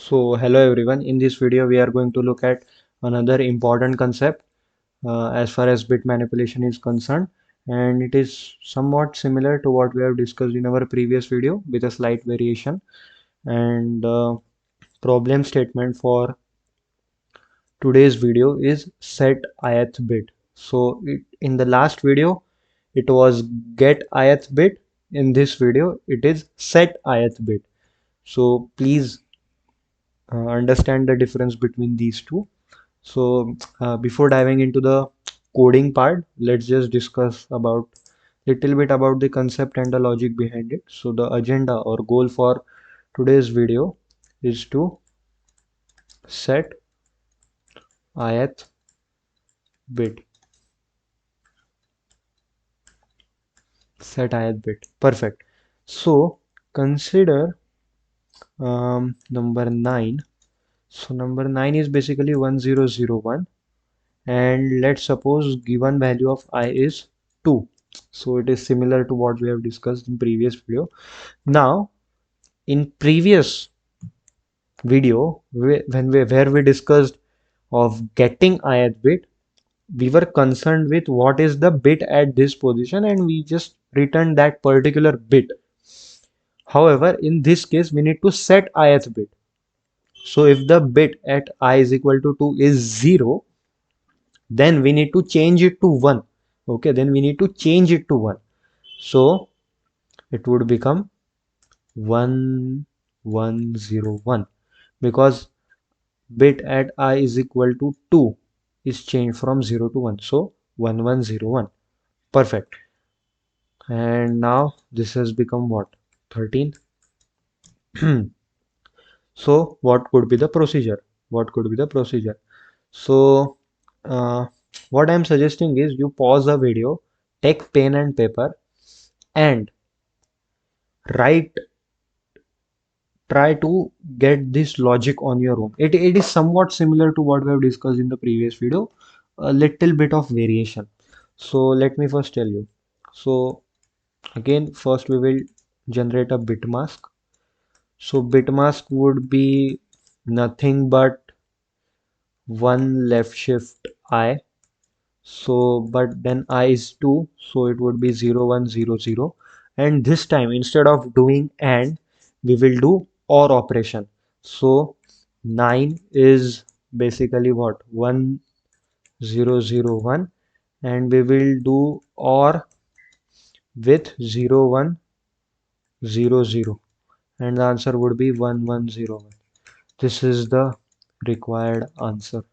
So hello everyone, in this video we are going to look at another important concept as far as bit manipulation is concerned, and it is somewhat similar to what we have discussed in our previous video with a slight variation. And the problem statement for today's video is set ith bit. So in the last video it was get ith bit. In this video it is set ith bit. So please understand the difference between these two. So before diving into the coding part, let's just discuss about little bit about the concept and the logic behind it. So the agenda or goal for today's video is to set ith bit. Set ith bit. Perfect. So consider number 9. So number 9 is basically 1001, and let's suppose given value of I is 2. So it is similar to what we have discussed in previous video. Now in previous video where we discussed of getting ith bit, we were concerned with what is the bit at this position and we just returned that particular bit. However, in this case we need to set ith bit. So if the bit at I is equal to 2 is 0, then we need to change it to 1. Okay, then we need to change it to 1. So it would become 1101, because bit at I is equal to 2 is changed from 0 to 1. So 1101. Perfect. And now this has become what? 13. So what could be the procedure? What could be the procedure? So uh, what I'm suggesting is you pause the video, take pen and paper, and write, try to get this logic on your own. It is somewhat similar to what we have discussed in the previous video, a little bit of variation. So let me first tell you. So again, first we will generate a bit mask. So bit mask would be nothing but one left shift I. So but then I is 2, so it would be 0100, and this time instead of doing AND we will do OR operation. So 9 is basically what? 1001, and we will do OR with 0100, and the answer would be 1101. This is the required answer.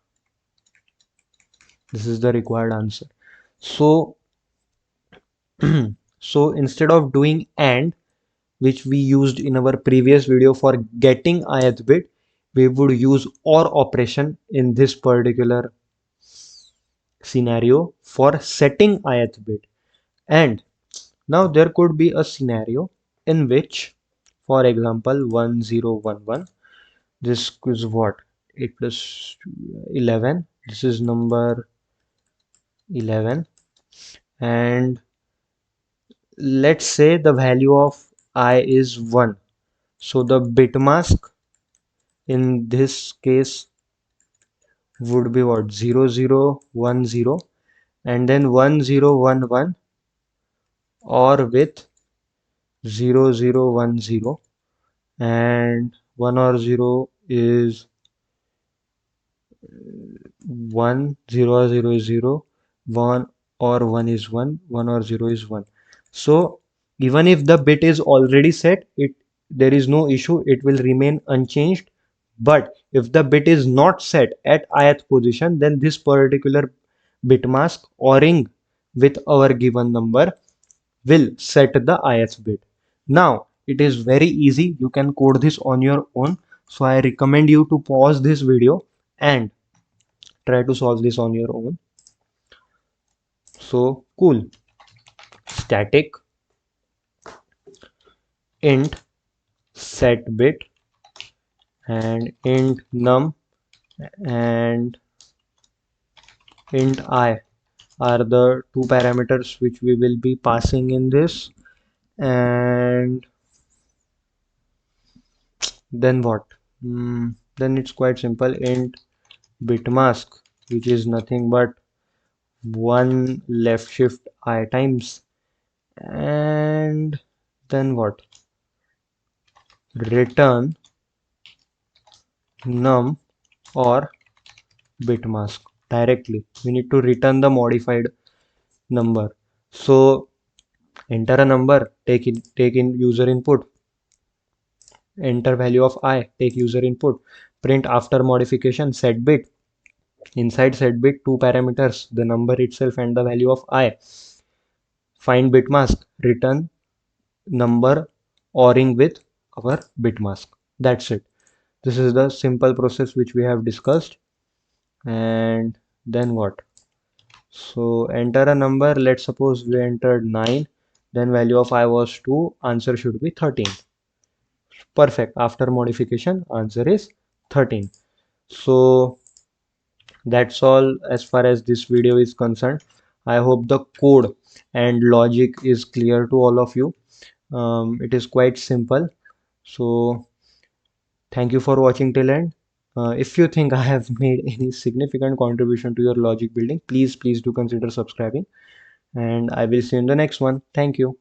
This is the required answer. So so instead of doing AND, which we used in our previous video for getting ith bit, we would use OR operation in this particular scenario for setting ith bit. And now there could be a scenario in which, for example, 1011, this is what? 8 plus 11, this is number 11, and let's say the value of I is 1. So the bit mask in this case would be what? 0010, and then 1011 or with 0010, and 1 or 0 is 1, 0 or 0 is 0, 1 or 1 is 1, 1 or 0 is 1. So even if the bit is already set, there is no issue, it will remain unchanged. But if the bit is not set at ith position, then this particular bit mask ORing with our given number will set the ith bit. Now it is very easy, you can code this on your own. So I recommend you to pause this video and try to solve this on your own. So cool. Static int set bit and int num and int I are the two parameters which we will be passing in this. And then what? then it's quite simple. Int bit mask, which is nothing but 1 left shift I times, and then what? Return num or bit mask directly. We need to return the modified number. So enter a number, take in user input, enter value of I, take user input, print after modification set bit. Inside set bit, two parameters, the number itself and the value of I. Find bit mask, return number ORing with our bit mask. That's it. This is the simple process which we have discussed. And then what? So enter a number. Let's suppose we entered 9, then value of I was 2, answer should be 13. Perfect. After modification, answer is 13. So that's all as far as this video is concerned. I hope the code and logic is clear to all of you. It is quite simple. So thank you for watching till end. If you think I have made any significant contribution to your logic building, please do consider subscribing, and I will see you in the next one. Thank you.